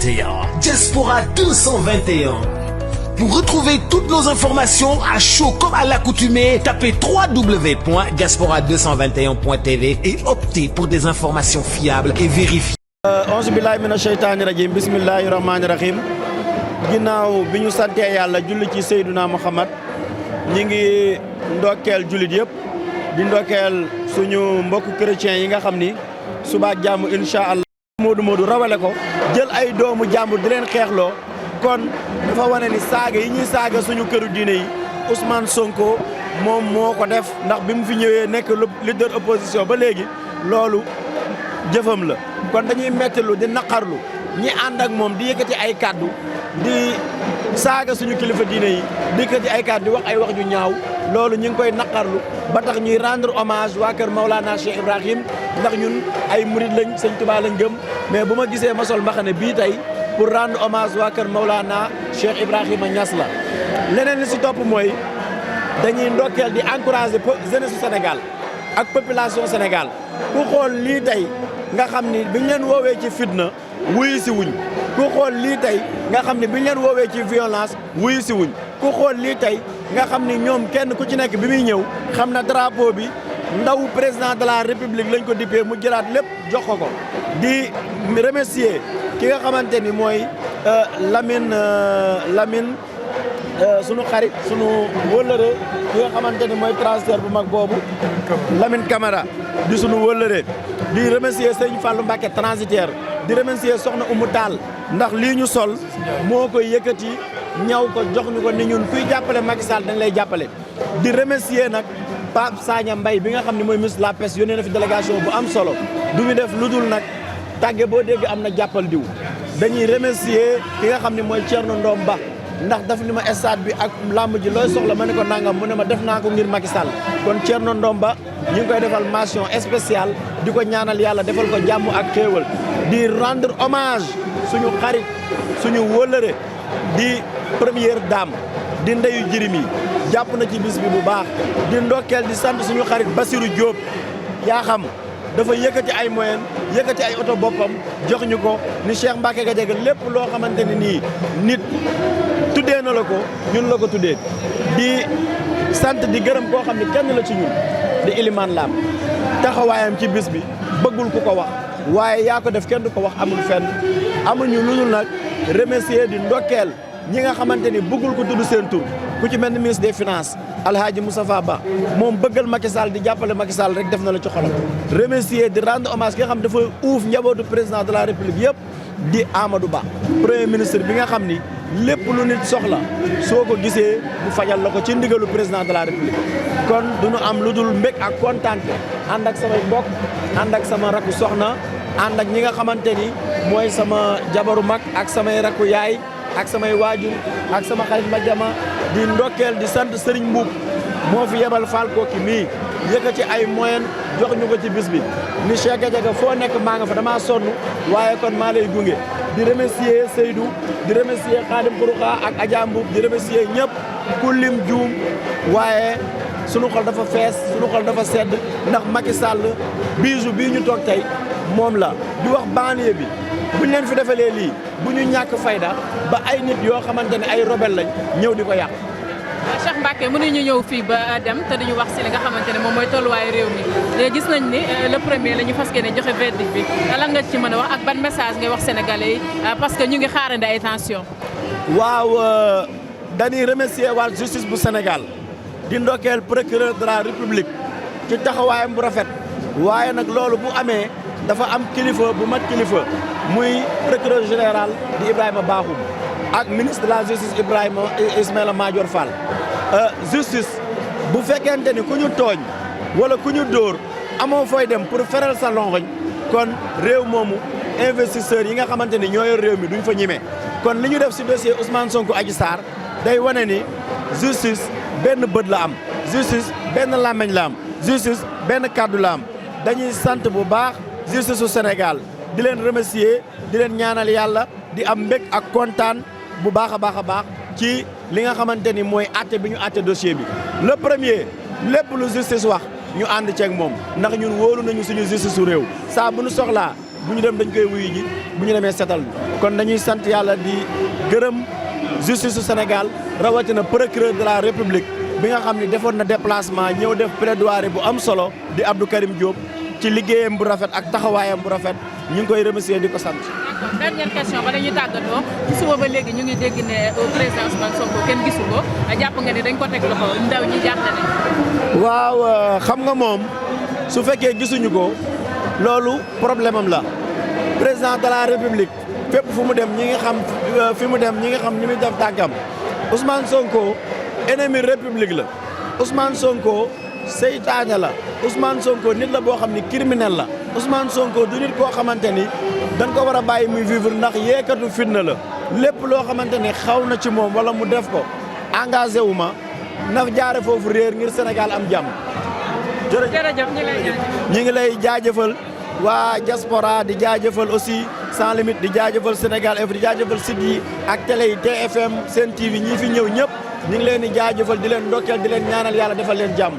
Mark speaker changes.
Speaker 1: 221. Diaspora 221. Pour retrouver toutes nos informations à chaud comme à l'accoutumée, tapez www.diaspora221.tv et optez pour des informations fiables et vérifiées.
Speaker 2: Auzu billahi mina sheytaani rajim bismillahi rahmaani rahim ginnaaw bi ñu santee yàlla julli ci Seyduna Muhammad ñi ngi ndokkeel jullit yëpp di ndokkeel suñu mbokku chrétiens yi nga xam ni suba jàmm incha allah Modou rawale ko jël ay doomu jàmbur di leen xeexloo kon dafa wane ni saaga yi ñuy saaga suñu këru diine yi Ousmane Sonko moom moo ko def ndax bi mu fi ñëwee nekk leader opposition ba léegi loolu jëfam la kon dañuy mettilu di naqarlu ñi ànd ak moom di yëkkati ay kàddu di saaga suñu kilifa diine yi di yëkkati ay kàddu di wax ay wax ju ñaaw loolu ñu ngi koy naqarlu ba tax ñuy rendre hommage waa kër Maulana Cheikh Ibrahim ndax ñun ay murid lañ sëñ Tuubaa lañ gëm mais bu ma gisee ma sol mbaxane bii tey pour rendre hommage waa kër Maulana Cheikh Ibrahima Niass la leneen li si topp mooy dañuy ndokkeel di encourager jeunesse su Sénégal ak population Sénégal ku xool lii tey nga xam ni biñ leen woowee ci fitna wuyu si wuñ ku xool lii tey nga xam ni biñ leen woowee ci violence wuyu si wuñ ku xool lii tey nga xam ni ñoom kenn ku ci nekk bi muy ñëw xam na drapeau bi ndaw président de la république lañ ko dippee mu jëlaat lépp jox ko di remercier ki nga xamante ni mooy Lamine sunu xarit sunu wëllëre ki nga xamante ni mooy transfert bu mag boobu Lamine Camara di sunu wëllëre di remercier Sëñ Fallou Mbacké transitaire di remercier Soxna Oumou Tall ndax lii ñu sol moo koy yëkkati ñaw ko jox ñu ko ni ñun kuy jàppale Macky Sall dañ lay jàppale di remercier nag Pape Sagna Mbaye bi nga xam ne mooy ministre de la pêche yónnee na fi délégation bu am solo du ñu def lu dul nag tàgge boo dégg am na jàppal diw dañuy remercier ki nga xam ne mooy Thierno Ndom Ba ndax daf ni ma stade bi ak lamb ji looy soxla ma ne ko nangam mu ne ma def naa ko ngir Macky Sall kon Thierno Ndom Ba ñu ngi koy defal mention spéciale di ko ñaanal yàlla defal ko jàmm ak xéewal di rendre hommage suñu xarit suñu wëllëre di première dame di ndeyu jirim yi jàpp na ci bis bi bu baax di ndokkeel di sant suñu xarit Bassirou Diop yaa xam dafa yëkkati ay moyen yëkkati ay oto boppam jox ñu ko ni Cheikh Mbacké Gadiaga lépp loo xamante ne nii nit tuddee na la ko ñun la ko tuddee di sant di gërëm koo xam ne kenn la ci ñun di Ilimane Lam taxawaayam ci bis bi bëggul ku ko wax waaye yaa ko def kenn du ko wax amul fenn amuñu lu dul nag remercier di ndokkeel ñi nga xamante ni bëggul ko tudd seen tur ku ci mel ni ministre des finances Alhaji Moustapha Ba moom bëggal Macky Sall di jàppale Macky Sall rek def na la ci xolam remercier di rendre hommage ki nga xam dafa uuf njabootu président de la république yëpp di Amadou Ba premier ministre bi nga xam ni lépp lu nit soxla soo ko gisee mu fajal la ko ci ndigalu président de la république kon du ñu am lu dul mbég ak kontaante ànd ak samay mbokk ànd ak sama rakku soxna ànd ak ñi nga xamante ni mooy sama jabaru mag ak samay rakku yaay ak samay waajur ak sama xarit ma jama di ndokkeel di sant Serigne Mbuub moo fi yebal Fall Koki mii yëkkati ay moyen jox ñu ko ci bis bi ni Cheikh Gadiaga foo nekk maa nga fa damaa sonn waaye kon maa lay gunge di remercier Seydou di remercier Khadim Kourouka ak Adja Mbuub di remercier ñëpp ku lim juum waaye sunu xol dafa fees sunu xol dafa sedd ndax Macky Sall bisu bii ñu toog tey moom la di wax banlieue bi buñ leen fi defalee lii bu ñu ñàkk fayda ba ay nit yoo xamante ne ay rebelle lañ ñëw di ko yàq.
Speaker 3: Cheikh Mbacké mënuñu ñëw fii ba dem te duñu wax si li nga xamante ne moom mooy tolluwaayu réew mi gis nañ ni le premier la ñu fas yéene joxe verdict bi lan nga ci mën a wax ak ban message ngay wax sénégalais yi parce que ñu ngi xaarandi ay tension.
Speaker 2: waaw dañuy remercier waa justice bu Sénégal di ndokkeel procureur de la république ci taxawaayam bu rafet waaye nag loolu bu amee dafa am kilifa bu mat kilifa muy procureur général di Ibrahima Bakhoum ak ministre de la justice Ismaïla Madior Fall justice bu fekkente ni ku ñu tooñ wala ku ñu dóor amoo fooy dem pour feral sa longoñ kon réew moomu investisseurs yi nga xamante ni ñoo yor réew mi duñ fa ñime kon li ñu def si dossier Ousmane Sonko Adji Sarr day wane ni justice benn bët la am justice benn làmmiñ la am justice benn kàddu la am dañuy sant bu baax justice su Sénégal di leen remercier di leen ñaanal yàlla di am mbég ak kontaan bu baax a baax ci li nga xamante ni mooy àtte bi ñu àtte dossier bi le premier lépp lu justice wax ñu ànd ceeg moom ndax ñun wóolu nañu suñu justice su réew saa bu ñu soxlaa bu ñu dem dañ koy wuyu ji bu ñu demee setal kon dañuy sant yàlla di gërëm justice su Sénégal rawatina procureur de la République bi nga xam ne defoon na déplacement ñëw def plaidoirie bu am solo di Abdou Karim Diop ci liggéeyam bu rafet ak taxawaayam bu rafet ñu ngi koy remercier di ko sant.
Speaker 3: dernière question ba dañuy tàggatoo ci suba ba léegi ñu ngi dégg ne président Ousmane Sonko kenn gisu ko jàpp nga ne dañ ko teg loxo ndaw ñi jaaxle nañ.
Speaker 2: waaw xam nga moom su fekkee gisuñu ko loolu problème am la président de la République fépp fu mu dem ñi nga xam fi mu dem ñi nga xam ni muy def tànkam Ousmane Sonko ennemi république la Ousmane Sonko seytaane la Ousmane Sonko nit la boo xam ni criminel la Ousmane Sonko du nit koo xamante ni dañ ko war a bàyyi muy vivre ndax yeekatu fitna la lépp loo xamante ni xaw na ci moom wala mu def ko engagé wu ma na jaare foofu réer ngir Sénégal am jàmm.
Speaker 3: jërëjëf
Speaker 2: ñi ngi lay jaajëfal waa diaspora di jaajëfal aussi sans limite di jaajëfal Sénégal Info di jaajëfal site yi ak télé yi TFM Sen TV ñi fi ñëw ñëpp ñu ngi leen di jaajëfal di leen ndokkeel di leen ñaanal yàlla defal leen jàmm.